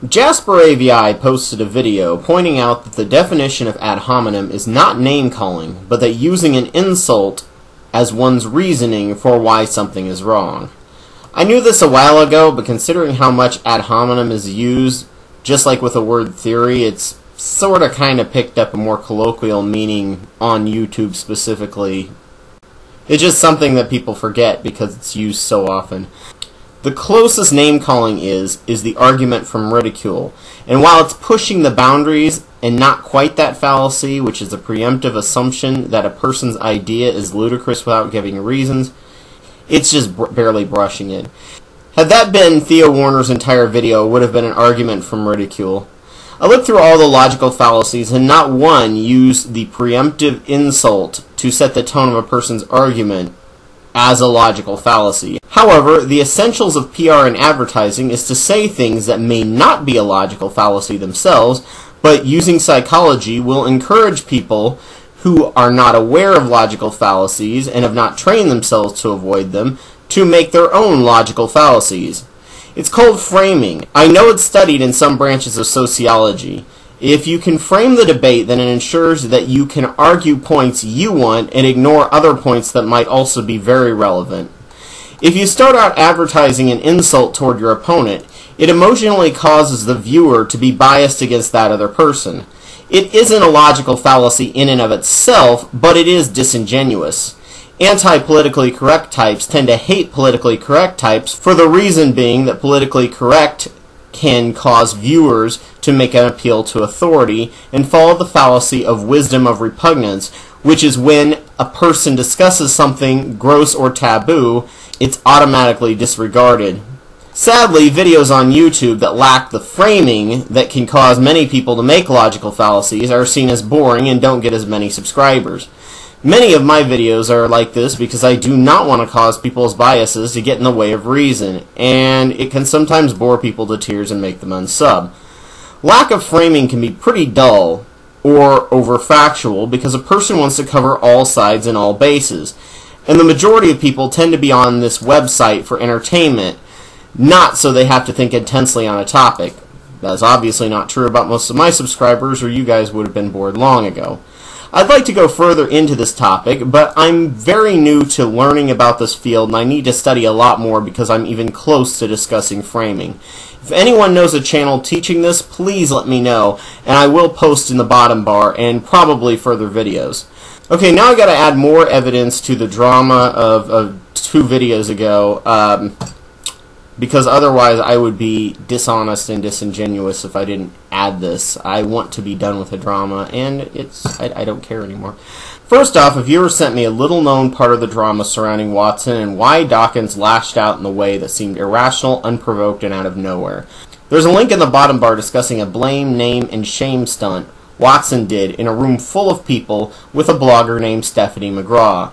Jasper AVI posted a video pointing out that the definition of ad hominem is not name-calling, but that using an insult as one's reasoning for why something is wrong. I knew this a while ago, but considering how much ad hominem is used, just like with the word theory, it's sorta kinda picked up a more colloquial meaning on YouTube specifically. It's just something that people forget because it's used so often. The closest name-calling is the argument from ridicule, and while it's pushing the boundaries and not quite that fallacy, which is a preemptive assumption that a person's idea is ludicrous without giving reasons, it's just barely brushing it. Had that been Theo Warner's entire video, it would have been an argument from ridicule. I looked through all the logical fallacies, and not one used the preemptive insult to set the tone of a person's argument as a logical fallacy. However, the essentials of PR and advertising is to say things that may not be a logical fallacy themselves, but using psychology will encourage people who are not aware of logical fallacies and have not trained themselves to avoid them to make their own logical fallacies. It's called framing. I know it's studied in some branches of sociology. If you can frame the debate, then it ensures that you can argue points you want and ignore other points that might also be very relevant. If you start out advertising an insult toward your opponent, it emotionally causes the viewer to be biased against that other person. It isn't a logical fallacy in and of itself, but it is disingenuous. Anti-politically correct types tend to hate politically correct types for the reason being that politically correct can cause viewers to make an appeal to authority and follow the fallacy of wisdom of repugnance, which is when a person discusses something gross or taboo, it's automatically disregarded. Sadly, videos on YouTube that lack the framing that can cause many people to make logical fallacies are seen as boring and don't get as many subscribers. Many of my videos are like this because I do not want to cause people's biases to get in the way of reason, and it can sometimes bore people to tears and make them unsub. Lack of framing can be pretty dull or overfactual because a person wants to cover all sides and all bases, and the majority of people tend to be on this website for entertainment, not so they have to think intensely on a topic. That's obviously not true about most of my subscribers, or you guys would have been bored long ago. I'd like to go further into this topic, but I'm very new to learning about this field and I need to study a lot more because I'm even close to discussing framing. If anyone knows a channel teaching this, please let me know, and I will post in the bottom bar and probably further videos. Okay, now I gotta add more evidence to the drama of 2 videos ago, because otherwise I would be dishonest and disingenuous if I didn't add this. I want to be done with the drama, and I don't care anymore. First off, a viewer sent me a little-known part of the drama surrounding Watson and why Dawkins lashed out in the way that seemed irrational, unprovoked, and out of nowhere. There's a link in the bottom bar discussing a blame, name, and shame stunt Watson did in a room full of people with a blogger named Stephanie McGraw.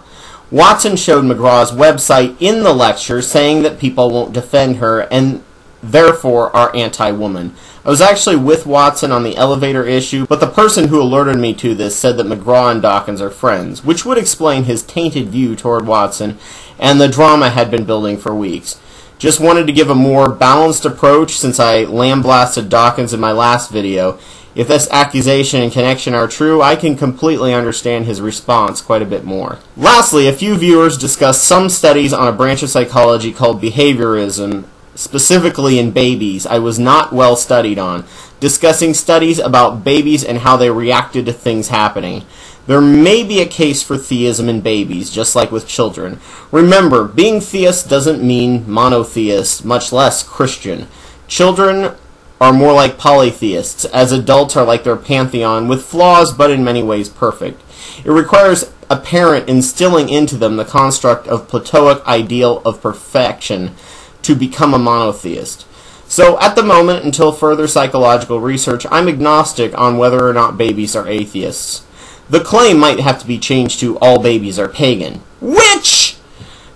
Watson showed McGraw's website in the lecture, saying that people won't defend her and therefore are anti-woman. I was actually with Watson on the elevator issue, but the person who alerted me to this said that McGraw and Dawkins are friends, which would explain his tainted view toward Watson, and the drama had been building for weeks. Just wanted to give a more balanced approach since I lambasted Dawkins in my last video. If this accusation and connection are true, I can completely understand his response quite a bit more. Lastly, a few viewers discussed some studies on a branch of psychology called behaviorism, specifically in babies I was not well studied on, discussing studies about babies and how they reacted to things happening. There may be a case for theism in babies, just like with children. Remember, being theist doesn't mean monotheist, much less Christian. Children are more like polytheists, as adults are like their pantheon, with flaws but in many ways perfect. It requires a parent instilling into them the construct of Platonic ideal of perfection to become a monotheist. So at the moment, until further psychological research, I'm agnostic on whether or not babies are atheists. The claim might have to be changed to all babies are pagan. Which?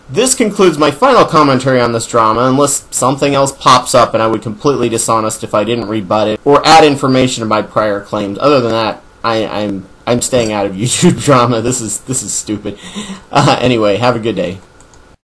This concludes my final commentary on this drama, unless something else pops up and I would be completely dishonest if I didn't rebut it or add information to my prior claims. Other than that, I'm staying out of YouTube drama. This is stupid. Anyway, have a good day.